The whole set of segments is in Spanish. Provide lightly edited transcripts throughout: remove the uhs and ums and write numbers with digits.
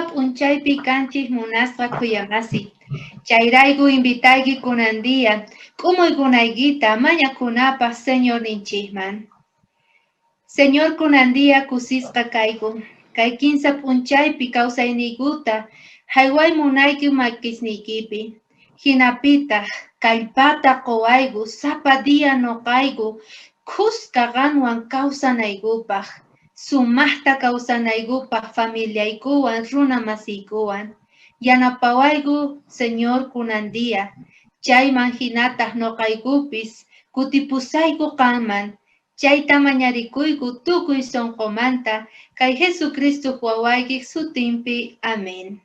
p'unchaypi kanchis munasqa kuyamasi. Chayrayku invitayki kunandia, k'umuykunaykita mañakunapaq Señor ninchikman. Señor kunandia kusisqa kayku, kay kinsa p'unchaypi kawsayniykuta hayway munayki makisniykipi. Hinapitaq kallpata quwayku sapa dia nuqayku khusqa qanwan kawsanaykupaq, sumaqta kawsanaykupaq familiaykuwan runa masiykuwan. Yanapawayku Señor kunandia, chayman hinataq nuqaykupis kutipusayku qanman. Chayta mañarikuyku tukuy sunqumanta, kay Jesucristo wawayki sutinpi. Amén.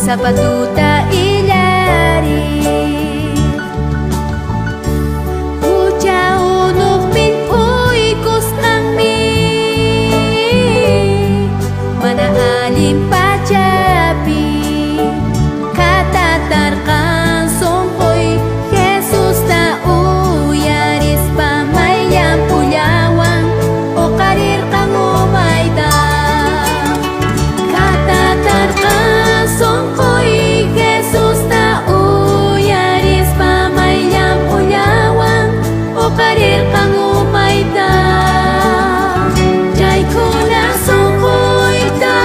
Sapatuta ilari Pucha unuk min uikus kami Mana alim pacapi Katatarkan songkoy Jesus ta uyaris pamayang pulawang O karir kang umayda Katatarkan songkoy Jesus ta uyaris pamayang pulawang O karir kang umayda Jay ko na songkoy ta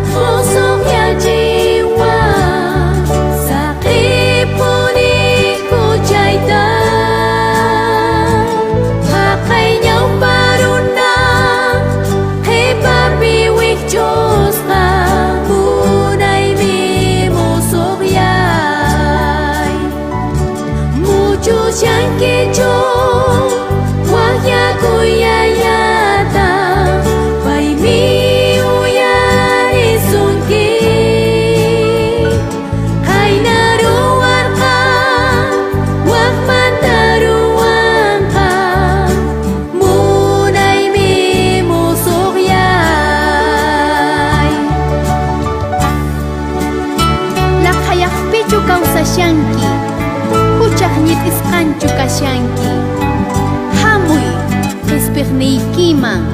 Pusok ya jiwa Sakit puni ko jay ta Hakay niyaw paruna Kay papiwik Diyos ka Munay mi musok yay Mucho siyang kijong Wagya kuyayata Pay mi uyari sungki Kay naruwar ka Wag mataruan ka Munay mi musok yay Lakayak pichu kau sa siyangki Puchak nit iskanchu ka siyangki Hamuy espirnei kimang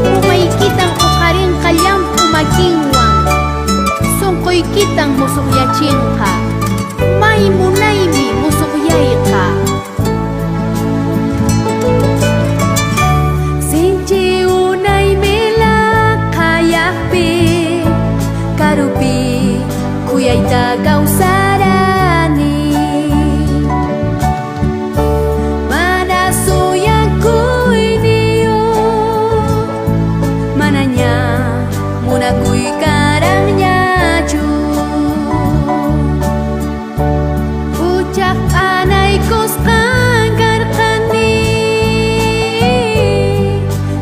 Umay kitang ukaring kalyam umagingwang Sungkoy kitang musukyachin ka May munay mi musukyay ka Sinchi unay mila kayakpi Karupi kuyay tagaw sarani Manasuyang kuy niyo Mananya muna kuy karang nyaju Ucak anay kos anggar kani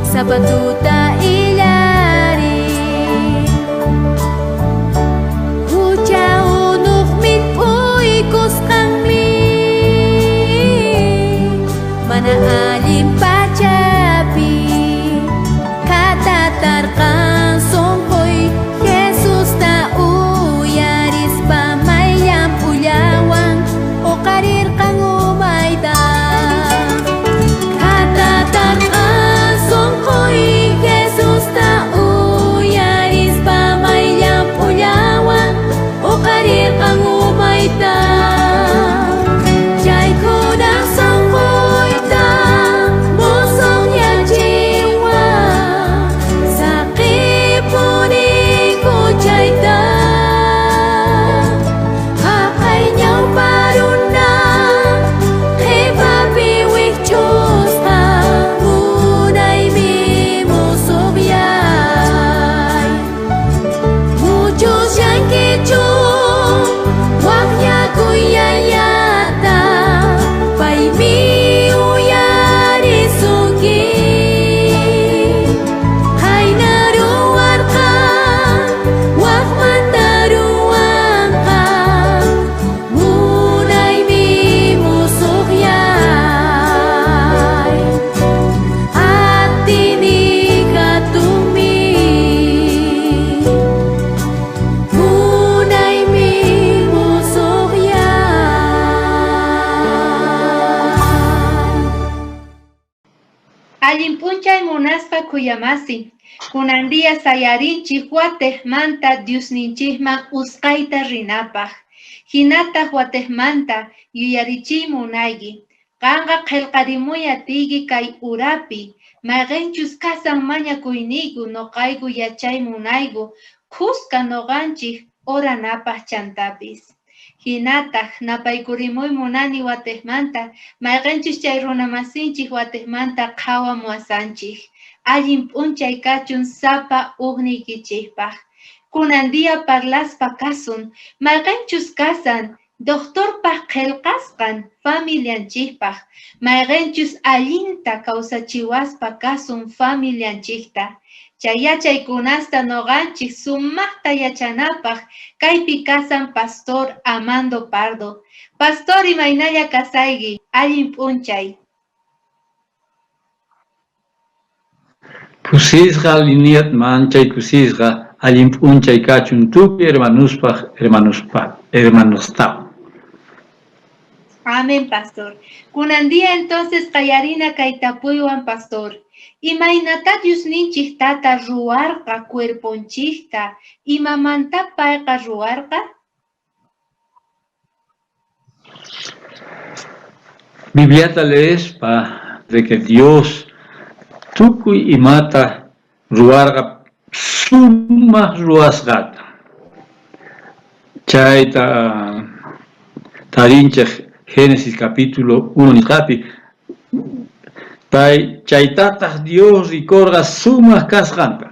Sapatuta ilari Uca unuk min uikus kami Mana alim pacapi Katatarkan songkoy Jesus ta uyaris pamayang pulawang O karir kang umayda Katatarkan songkoy Jesus ta uyaris pamayang pulawang O karir kang umayda Jay ko na songkoy Munaspa kuyamasi. Kunandia sayarinchi Guatejmanta Diosninchikman usqayta rinapaq. Hinata Guatejmanta yuyarichi munaygi. Qanqa qillqarimuya tiygi kay urapi. Mayqinchus kasan mañakuyniku noqayku yachay munayku. Qusqa noqanchik oranapaq chantapis. Hinataq napaykurimuy munani Guatejmanta. Mayqinchus chay runamasinchik Guatejmanta qhawamuasanchik. Allin p'unchay kachun sapa uqniykichikpaq. Kunandia parlaspa kasun, mayqinchus kasan, doctorpaq qillqasqan familianchikpaq. Mayqinchus allinta kawsachiwaspa kasun familianchikta. Chay yachaykunasta noqanchik sumaqta yachanapaq, kaypi kasan Pastor Amando Pardo. Pastor imaynalla kasaygi, allin p'unchay. Kusisqa liniat manchay kusisqa allin p'unchay kachun tupi hermanostawan. Amén, Pastor. Kunandia entonces qayarina kaytapuywan, Pastor. Imaynata Diosninchik tata ruwarqa cuerponchikta, imamanta payqa ruwarqa? Bibliata lees de que Dios tukuy imata ruwarqa sumaq ruwasqata. Chayta tarinchik Génesis capítulo 1 nisqapi. Chaytataq Dios rikorqa sumaq kasqanta.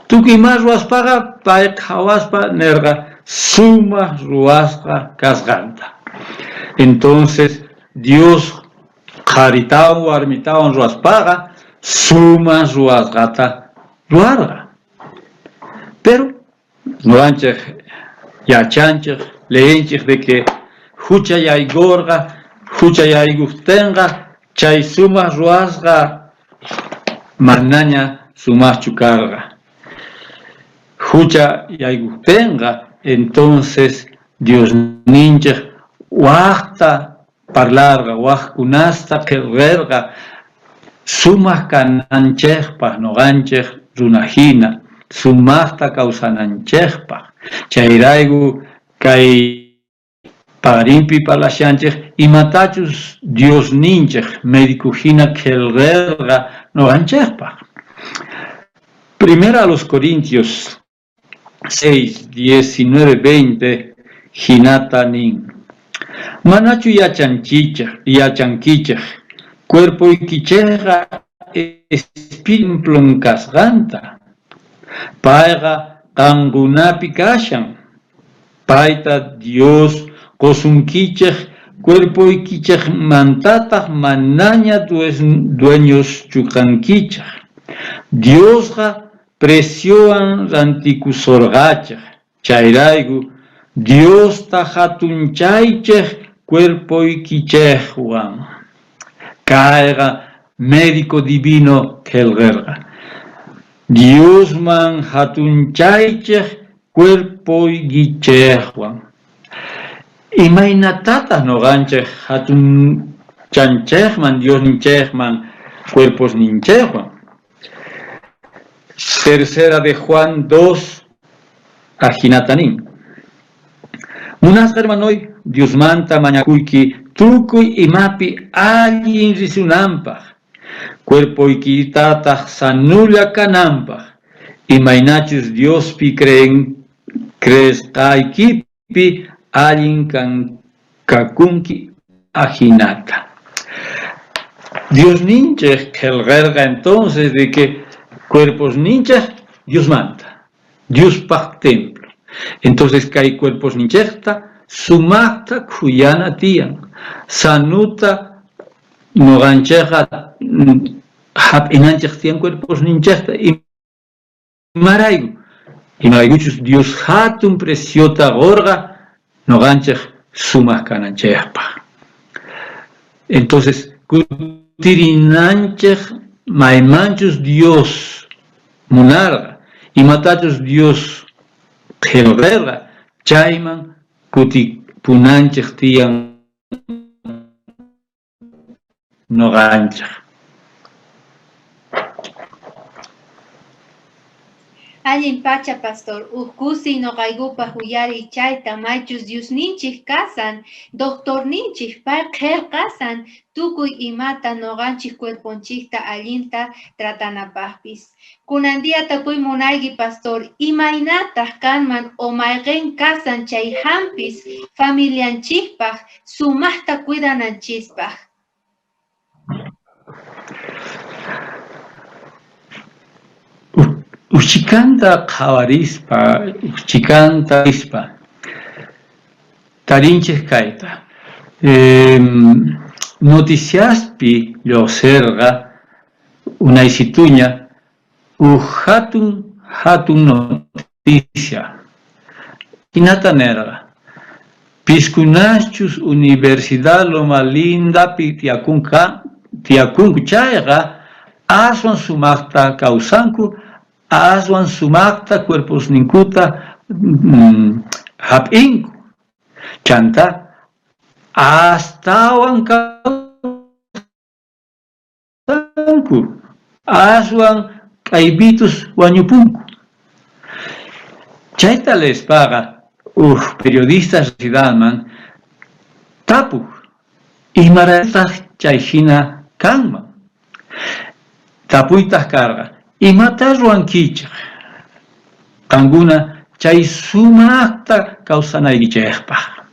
Tukuy mas ruwaspaqa pay hawaspa nerqa sumaq ruwasqa kasqanta. Entonces Dios qharitawan warmitawan ruwaspaqa sumaq ruwasqata ruwarqa. Pero nuqanchik yachanchik, leenchik de que huchay aygorqa, huchay ayguptinqa chay sumaq ruwasqa manaña sumaqchu karqa. Hucha yayguptinqa, entonces Diosninchik waqta parlarqa, waqkunasta qillqirqa sumaq kananchikpaq noqanchik runahina, sumaqta kawsananchikpaq. Chayrayku kay parinpi parlashanchik imatachus Diosninchik médicuhina qillqirqa noqanchikpaq. Primera a los Corintios 6, 19, 20 hinata nin. Manachu yachankichik cuerpoykichikqa espirituplun kasqanta. Payqa qankunapi kashan. Payta Dios qosunkichik cuerpoykichikmantataq manaña dueños chukankichik. Diosqa presiowan rantikusorqachik. Chayrayku Diosta hatunchaychik cuerpoykichikwan. Kayqa médico divino qillqirqa. Diosman hatunchaychik cuerpoykichikwan. Imaynatataq noqanchik hatunchanchikman Diosninchikman cuerposninchikwan. Tercera de Juan 2 ajinatanin. Munasqa hermanoy Diosmanta mañakuyki tukuy imapi allin risunanpaq. Cuerpoykitataq sanulla kananpaq. Imaynachus Diospi creesqaykipi allin kakunki ajinata. Diosninchik qillqirqa entonces de que cuerpos ninchik Diosmanta, Diospaq templo. Entonces kay cuerpos ninchikta sumaqta khuyana tiyan, sanuta noqanchikqa hap'inanchik tiyan cuerpos ninchikta imaraykuchus Dios hatun preciota gorqa noqanchik sumaq kananchikpaq. Entonces kutirinanchik maymanchus Dios munarqa, imatachus Dios qillqirqa, chayman kutipunanchik tiyan noqanchik. Allin pacha pastor, uskusi no gaigupa huyari chayta machus diosninchik kasan, doctorninchik pay qhel kasan, tukuy imata noganchik cuerponchikta allinta tratanapaqpis. Kunandia tapuy munaygi pastor, imaynataq kanman o mayqin kasan chay hampis familianchikpaq sumaqta cuidananchispaq. Uchikanta qhawarispa, uchikanta ispa, tarinchik kayta. Noticiaspi lluqsirqa unaysituña hatun noticia. Hinata nerqa. Piskunachus Universidad Loma Lindapi tiyakunku chayqa aswan sumaqta kawsanku, aswan sumaqta cuerposninkuta hap'inku. Chanta astawan kawsanku, aswan k'aypitus wañupunku. Chayta lespaqa periodistas ciudadman tapuk imarataq chayhina kanman. Tapuytaq karqa imata ruwankichik qankuna chay sumaqta kawsanaykichaypaq.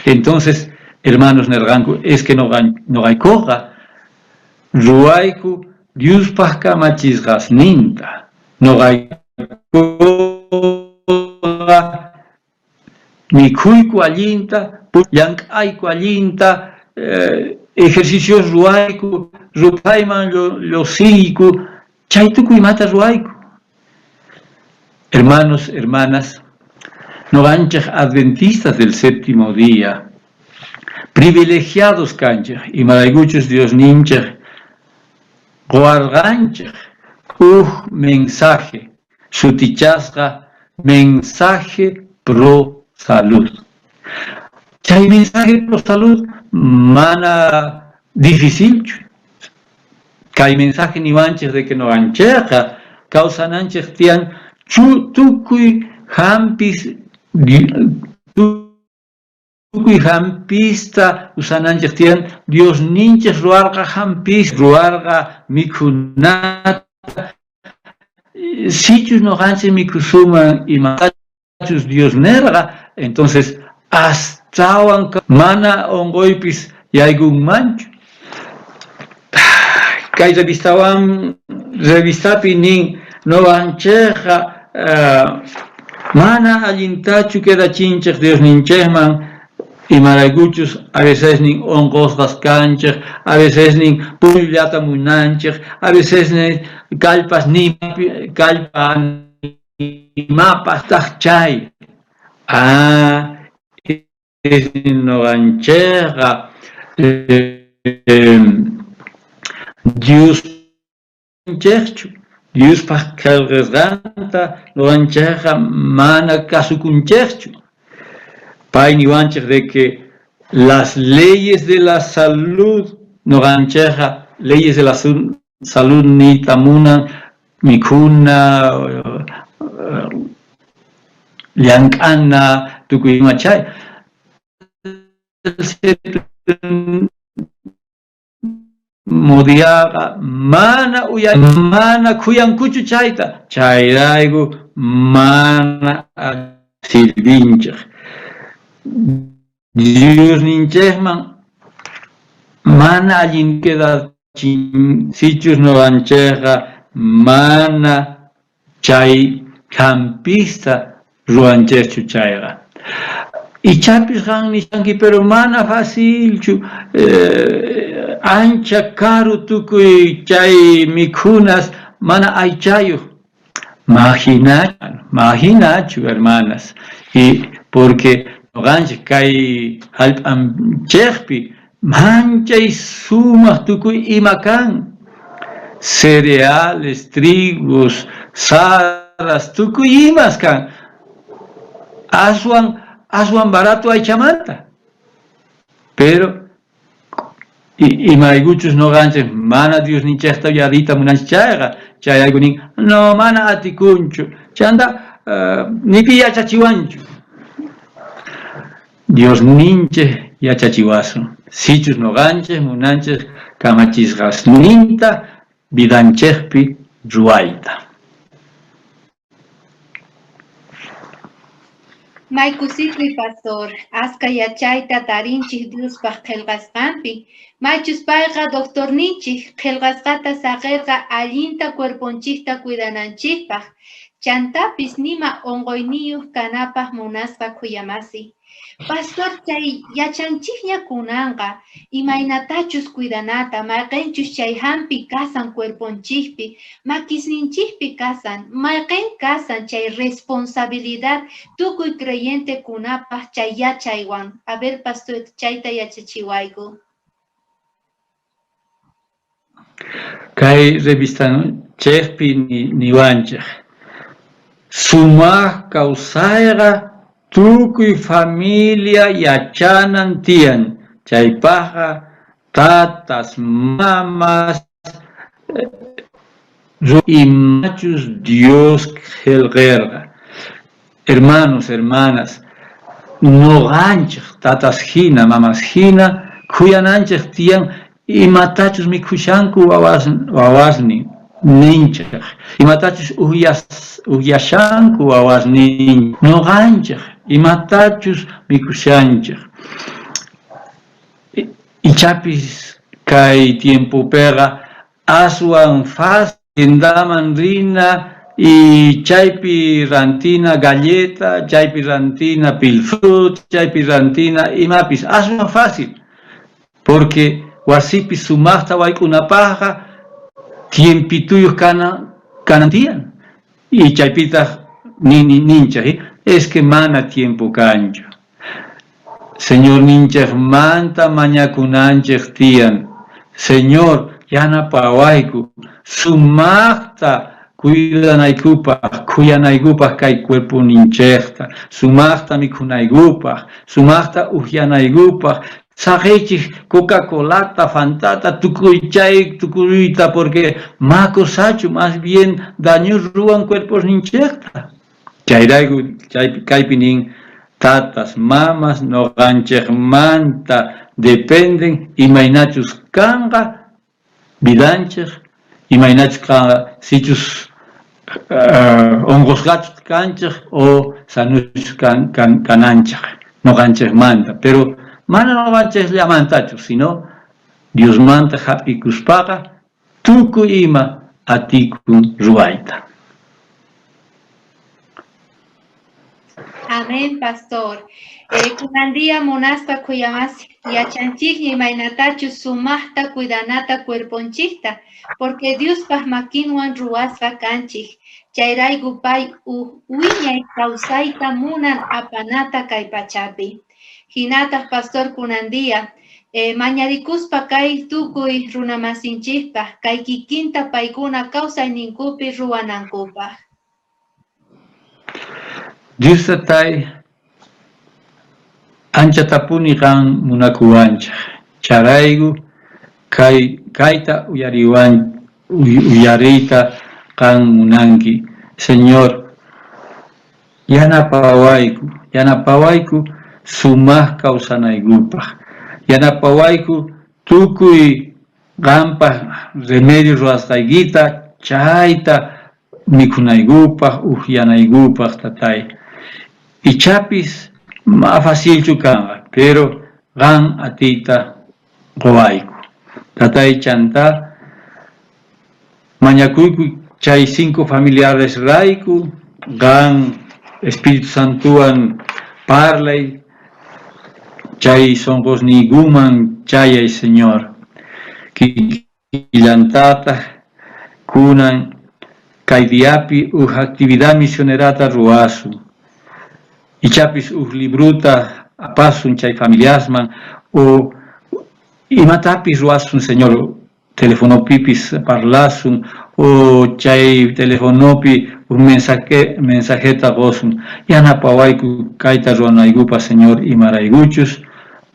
Entonces, hermanos nerqanku, es que noqaykuqa ruwayku Diospaq kamachisqasninta, noqaykuqa mikhuyku allinta, llank'ayku allinta, ejercicios ruwayku, rupayman lluqsiyku, chay tukuymata ruwayku. Hermanos, hermanas, noqanchik adventistas del séptimo día, privilegiados kanchik, imaraykuchus Diosninchik guarganchik mensaje, sutichasqa mensaje pro salud. Chay mensaje pro salud mana difícil. Kay mensaje niwanchik de que no ancheqa kawsananchik tiyan tukuy hampista usananchik tiyan Diosninchik ruwarqa hampis, ruwarqa mikhunata, sichus noqanchik mikhusuman imatachus Dios nerqa, entonces astawan mana ongoypis yaykunmanchu. Kay revistapi nin noqanchikqa mana allintachu quedachinchik Diosninchikman imaraykuchus a veces nin onqosqas kanchik, a veces nin puyllata munanchik, a veces nin kallpas nimapas taq chay. Es noqanchikqa Diospaq qillqisqanta noqanchikqa mana kasukunchikchu. Pay niwanchik de que las leyes de la salud noqanchikqa leyes de la salud nitamunan mikhuna llank'ana tukuyma chay. Modiaqa mana kuyankuchu chayta, chayrayku mana silbinchik. Diosninchikman mana allin quedachinsichus noqanchikqa mana chay hampista ruwanchikchu chayqa. Ichapis qan nishanki, pero mana facilchu, ancha caro tukuy chay mikhunas mana aychayuq. Imaginachu, hermanas, y porque noqanchik kay hallp'anchikpi manchay sumaq tukuy ima kan, cereales, trigos, saras, tukuy imas kan, aswan barato aychamanta. Pero imaraykuchus noqanchik mana Diosninchikta uyariyta munanchik chayqa, chay aykunin no mana atikunchu, chanda nipi yachachiwanchu. Dios ninche yachachiwasu. Sichus noganche, munanche, kamachisgas ninta, vidanchekpi ruaita. Maykusitri pastor, aska yachaita tarinchik Dios pa qelqasqanpi. Maychus payqa doctor ninchik qelqasqata saqirqa allinta cuerponchikta cuidananchikpaq. Chantapis nima onqoyniyuq kanapaq munasqa khuyamasi. Pastor chay yachanchikña kunanqa imaynatachus cuidanata mayqinchus chay hampi kasan cuerponchikpi makisninchikpi kasan mayqin kasan chay responsabilidad tukuy creyente kunapaq chay yachaywan. A ver pastor chayta yachachiwayku. Kay revista chekpi niwanchik. Sumaq kawsayqa tukuy familia yachanan tiyan. Chaypaqa tatas, mamas, imachus Dios qelqerqa. Hermanos, hermanas, noqanchik tatas hina, mamas hina, kuyananchik tiyan imatachus mikhushanku wawasni ninchik. Imatachus uhyashanku wawasni noqanchik. Imatachus mikushanchik. Ichapis kay tiempo pega aswan facendaman rina y chaypi rantina galleta, chaypi rantina pilfrut, chaypi rantina imapis aswan fácil. Porque wasipi sumaqta waykunapaqa tiempituyuq kanantiyan. Y chaypita ninchaq, es que mana tiempo kanchu. Señor ninchaq manta mañakunanchaq tiyan. Señor yanapawayku sumaqta cuidanaykupaq, kuyanaykupaq kay cuerpo ninchaqta, sumaqta mikhunaykupaq, sumaqta uhyanaykupaq. Saqichik Coca-Colata, Fantata, tukuruyta, porque makosachu, más bien daño ruan cuerpos ninchaqta. Kaypinin tatas, mamas, noqanchikmanta dependen imaynachus kanqa vidanchik, imaynachus kanqa sichus onqusqachus kanchik o sanuchus kananchik noqanchikmanta. Pero mana noqanchik llamantachu, sino Dios manta hapikuspaqa tukuy ima atikun ruayta. Amén, pastor. Kunandia monaspa kuyamasi yachanchikña imaynatachus sumaqta cuidanata cuerponchikta, porque Dios pahmakinwan ruwasqa kanchik. Chayrayku pay wiñay kawsayta munan apanata kay pachapi. Hinataq pastor kunandia mañarikuspa kay tukuy runamasinchikpaq kay kikinta paykuna kawsayninkupi ruwanankupaq. Dios tatay anchatapuni kan munakuwanchaq. Charaygu kayta uyariyta kan munanki. Señor, yanapawayku sumaq kawsanaykupaq. Yanapawayku tukuy qanpaq remedio ruwasqaykita chayta mikhunaykupaq, uhyanaykupaq tatay. Ichapis ma facilchu kanqa, pero qan atiyta qowayku. Tatay chanta mañakuyku chay 5 familiares rayku, qan Espíritu Santuwan parlay, chay sonqosniykuman chayay Señor. Killantata kunan kay diapi actividad misionerata ruwasun. Ichapis libruta apasun chay familiasman o imatapis ruwasun Señor, telefonopipis parlasun o chay telefonopi mensajeta gosun. Yanapawayku kayta ruwanaykupa Señor imaraykuchus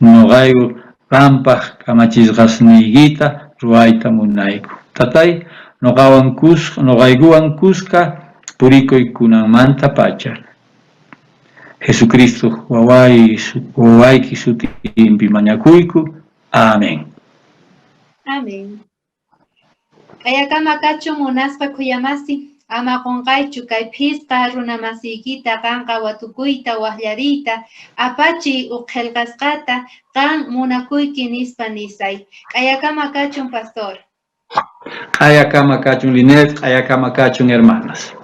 noqayku qanpaq kamachisqasniykita ruwayta munayku. Tatay noqaykuwan kuska purikoy kunamanta pacha. Jesucristo wawayki sutimpi mañakuyku. Amén. Amén. Kayakama kachu munaspa kuyamasi. Ama qunqaychu kay phisqa runamasikita qanqa watukuyta waqllariyta apachiy qillqasqata qan munakuyki nispa nisay. Kayakama kachun pastor. Kayakama kachun Linet, kayakama kachun hermanas.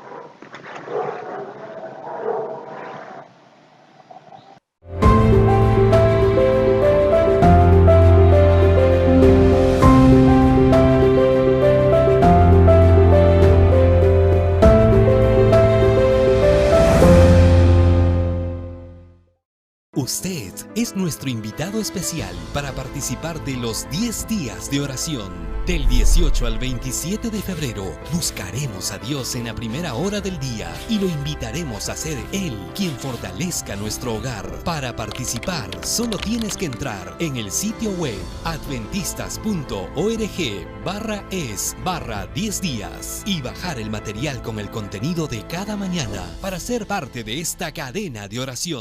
Usted es nuestro invitado especial para participar de los 10 días de oración. Del 18 al 27 de febrero buscaremos a Dios en la primera hora del día y lo invitaremos a ser Él quien fortalezca nuestro hogar. Para participar solo tienes que entrar en el sitio web adventistas.org/es/10 días y bajar el material con el contenido de cada mañana para ser parte de esta cadena de oración.